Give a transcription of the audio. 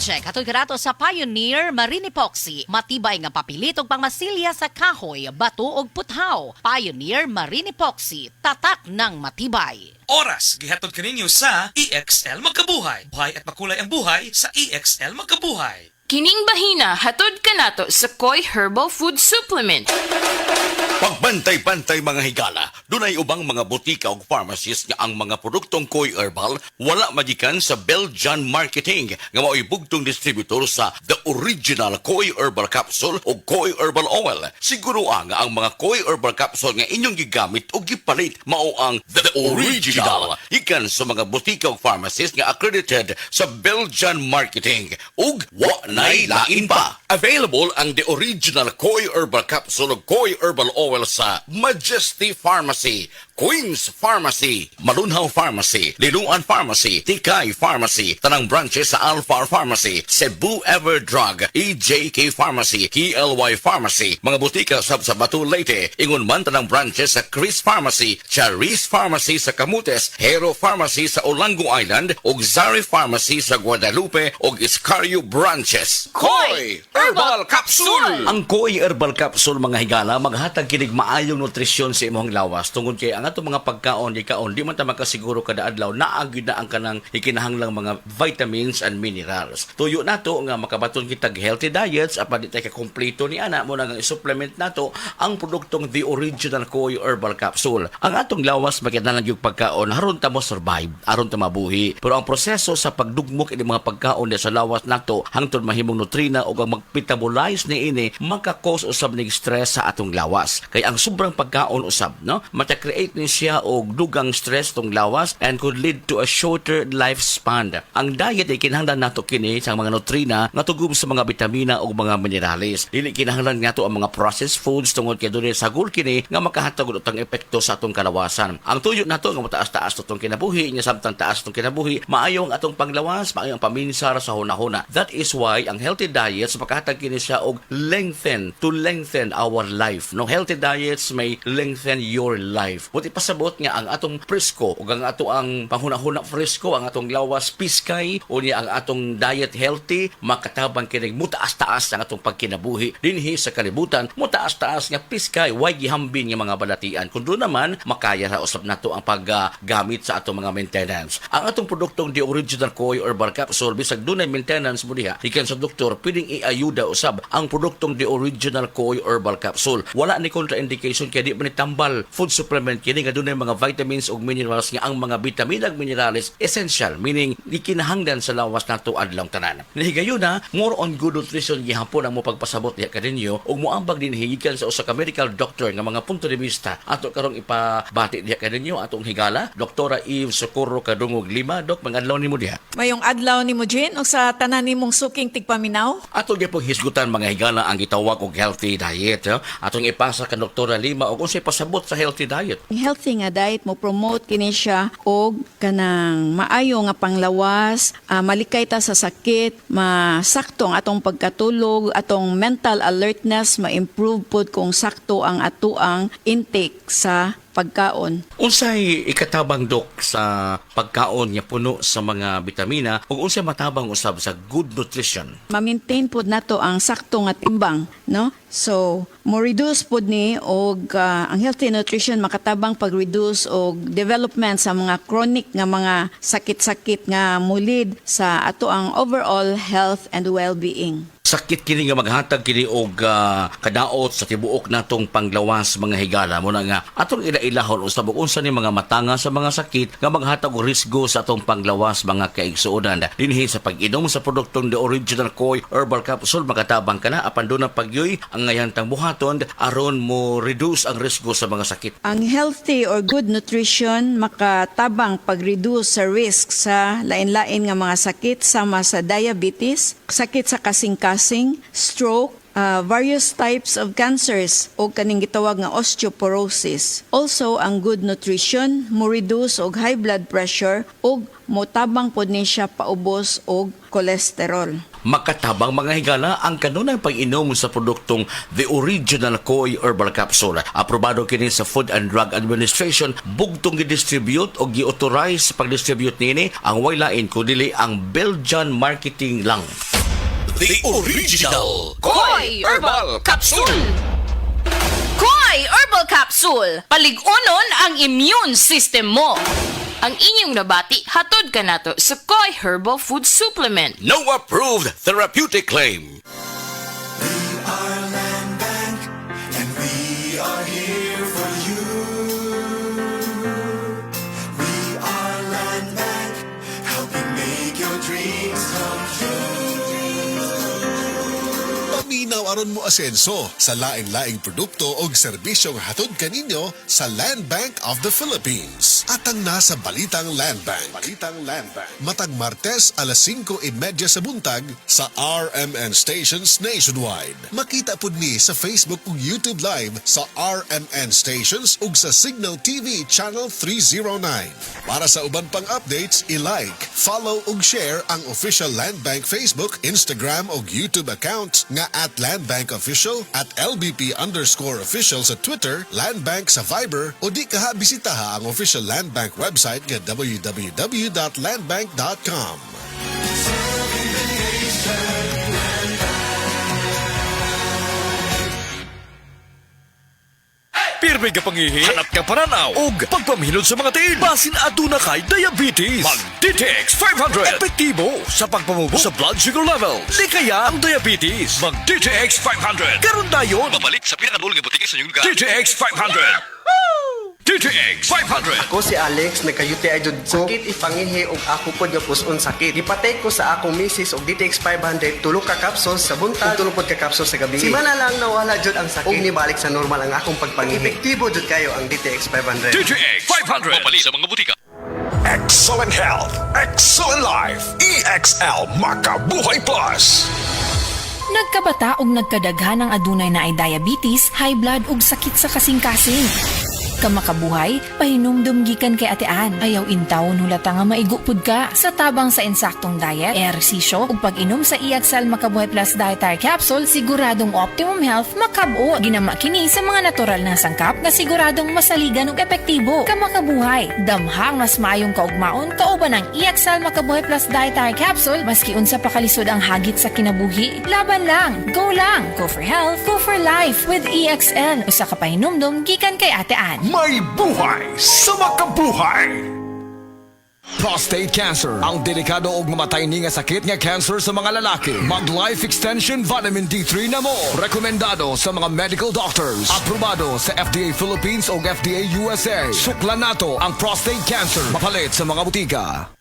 check atong karato sa Pioneer Marine Epoxy. Matibay nga papilitog pangmasilya sa kahoy, bato ug puthaw. Pioneer Marine Epoxy, tatak ng matibay. Oras, gihatod kaninyo sa EXL Magkabuhay. Buhay at makulay ang buhay sa EXL Magkabuhay. Kining bahina hatod kanato sa Koi Herbal Food Supplement. Pagbantay-bantay mga higala, dunay ubang mga butika o pharmacies nga ang mga produktong Koi Herbal wala magikan sa Belgian Marketing nga mao'y bugtong distributor sa The Original Koi Herbal Capsule o Koi Herbal Oil. Siguro nga ang mga Koi Herbal Capsule nga inyong gigamit o gipalit mao ang The Original. Ikan sa mga butika o pharmacies nga accredited sa Belgian Marketing ug wa nay lain pa. Available ang The Original Koi Herbal Capsule o Koi Herbal Oil sa Majesty Pharmacy, Queen's Pharmacy, Malunhaw Pharmacy, Liluan Pharmacy, Tikay Pharmacy, tanang branches sa Alpha Pharmacy, Cebu Everdrug, EJK Pharmacy, KLY Pharmacy, mga butika sa Batu Leyte, ingon man tanang branches sa Chris Pharmacy, Charis Pharmacy sa Camotes, Hero Pharmacy sa Olango Island, ug Zari Pharmacy sa Guadalupe ug Iscario branches. Koi Herbal Capsule! Ang Koi Herbal Capsule mga higala maghatag kinig maayong nutrisyon sa imong lawas tungod kay ang ato mga pagkaon di man ta makasiguro kada adlaw naagid na ang kanang ikinahanglang mga vitamins and minerals. Tuyo nato nga makabaton kitag healthy diets apan di tay ka kompleto ni ana mo nang i-supplement nato ang produktong The Original Koi Herbal Capsule. Ang atong lawas magkinahanglan yung pagkaon aron ta mo survive, aron ta mabuhi. Pero ang proseso sa pagdugmok ini mga pagkaon sa lawas nato hangtod mahimong nutrina o ang magmetabolize ni ini maka-cause usab ning stress sa atong lawas. Kay ang sobrang pagkaon usab no mata-create ni siya og dugang stress tong lawas and could lead to a shorter lifespan. Ang diet ay kinahanglan nato kini sa mga nutrina nga tugom sa mga bitamina ug mga minerales. Dili kinahanglan nato ang mga processed foods tungod kay dunay sagol kini nga makahatag og utang epekto sa atong kalawasan. Ang tuyo nato nga mataas-taas atong kinabuhi nya samtang taas atong kinabuhi maayo ang atong panglawas, maayo ang paminsar sa hunahuna. That is why ang healthy diets makahatag kini siya og lengthen our life. No, healthy diets may lengthen your life. Buti pasabot nga ang atong presko o ang ato ang panghuna-huna presko, ang atong lawas piskay o niya ang atong diet healthy, makatabang kining mutaas-taas ang atong pagkinabuhi dinhi sa kalibutan, mutaas-taas nga piskay, way gihambin nga mga balatian. Kung doon naman, makaya ra usab nato ang paggamit sa atong mga maintenance. Ang atong produktong The Original Koi Herbal Capsule, bisag dunay maintenance mo diha, ikan sa doktor, pwedeng iayuda usab ang produktong The Original Koi Herbal Capsule. Wala ni contraindication kaya di man tambal food supplement kini nga dunay mga vitamins ug minerals nga ang mga bitamina ug minerales essential, meaning ikinahanglan sa lawas nato adlaw tanan. Nahigayon na more on good nutrition gihapon ang mo pagpasabot diha kaninyo ug moambag din higikan sa usa ka medical doctor nga mga punto de vista ato karong ipabati diha kaninyo atong higala Doktora Eve Socorro Kadungog Lima. Dok, mga adlaw nimo diha. Mayong adlaw ni mo Jane o sa tanan nimong suking tigpaminaw. Ato gyapon hisgutan mga higala ang gitawag og healthy diet. Atong ipasa ka Doktora Lima og unsay pasabot sa healthy diet. Ang healthy nga diet mo promote kini siya og kanang maayo nga panglawas, malikay ta sa sakit, masakto ang atong pagkatulog, atong mental alertness ma-improve pod kung sakto ang atuang intake sa pagkaon. Unsay ikatabang dok sa pagkaon nga puno sa mga bitamina ug unsay matabang usab sa good nutrition? Ma-maintain pod nato ang sakto nga timbang, no? So, mo reduce pod ni og ang healthy nutrition makatabang pag-reduce og development sa mga chronic nga mga sakit-sakit nga mulid sa ato ang overall health and well-being. Sakit kini nga maghatag kini og kadaot sa tibuok natong panglawas mga higala mo na nga atong ilailahon usab unsa ni mga matanga sa mga sakit nga maghatag og risgo sa atong panglawas mga kaigsuonan dinhi sa pag-inom sa produktong The Original Koi Herbal Capsule makatabang kana apan do na pagyoy ang ngayantang buhaton aron mo reduce ang risgo sa mga sakit. Ang healthy or good nutrition makatabang pag-reduce sa risk sa lain-lain nga mga sakit sama sa diabetes, sakit sa kasing-kasing, stroke, various types of cancers o kaning gitawag nga osteoporosis. Also, ang good nutrition mo reduce og high blood pressure ug motabang pod ni siya paubos og cholesterol. Makatabang mga higala ang kanunang pag-inom sa produktong The Original Koi Herbal Capsule. Aprobado kini sa Food and Drug Administration, bugtong gi-distribute o gi-authorize sa pag-distribute nini ang way lain kundi ang Belgian Marketing lang. The original Koi Herbal Capsule! Koi Herbal Capsule! Paligunon ang immune system mo! Ang inyong nabati, hatod ka nato sa Koi Herbal Food Supplement. No approved therapeutic claim. Our land bank, and we are here for you. We are land bank, helping make your dreams come true. Paminaw aron mo asenso sa laing-laing produkto o serbisyong hatod kaninyo sa Land Bank of the Philippines. Atang nasa Balitang Land Bank. Matag Martes alas 5:30 sa buntag sa RMN stations nationwide. Makita pud ni sa Facebook ug YouTube Live sa RMN stations ug sa Signal TV Channel 309. Para sa uban pang updates, i-like, follow ug share ang official Land Bank Facebook, Instagram ug YouTube account nga @LandBankOfficial, @LBP_official sa Twitter, Land Bank sa Viber o di kaha bisitaha ang official Land Bank website nga www.landbank.com. Pirmi ka pangihi, hanap ka pananaw, ug pagpamhilod sa mga tiil. Basin aduna kay diabetes. Mag-DTX 500. Epektibo sa pagpamubo sa blood sugar level. Di kaya ang diabetes. Mag-DTX 500. Karon dayon. Mabalik sa pinakadul nga butika sa inyong lugar. DTX 500. DTX 500. Ako si Alex, nagka-UTI jud ko. Sakit ipangihi og ako pod nga puson sakit. Gipatay ko sa akong misis og DTX 500 tulo ka capsules sa buntag, tulo pod ka capsules sa gabi. Si mana lang nawala jud ang sakit. Og nibalik sa normal ang akong pagpangihi. Epektibo jud kayo ang DTX 500. DTX 500. Mabalik sa mga butika. Excellent health, excellent life. EXL Makabuhay Plus. Nagkabata og nagkadaghan ng adunay na ay diabetes, high blood ug sakit sa kasing-kasing. Kamakabuhay, pahinumdum gikan kay atean. Ayaw intawon hulata nga maigupod ka. Sa tabang sa insaktong diet, ehersisyo ug pag-inom sa EXL Makabuhay Plus Dietary Capsule, siguradong optimum health makab-o. Ginama kini sa mga natural na sangkap na siguradong masaligan ug epektibo. Kamakabuhay, damhang mas maayong kaugmaon kauban ng EXL Makabuhay Plus Dietary Capsule maski unsa pa kalisod ang hagit sa kinabuhi. Laban lang, go lang. Go for health, go for life with EXL. Usa ka pahinumdum gikan kay atean. May buhay sa makabuhay. Prostate cancer, ang delikado ug mamatay ni nga sakit nga cancer sa mga lalaki. Mag Life Extension Vitamin D3 na mo. Rekomendado sa mga medical doctors. Aprobado sa FDA Philippines ug FDA USA. Suklan nato ang prostate cancer. Mapalit sa mga butika.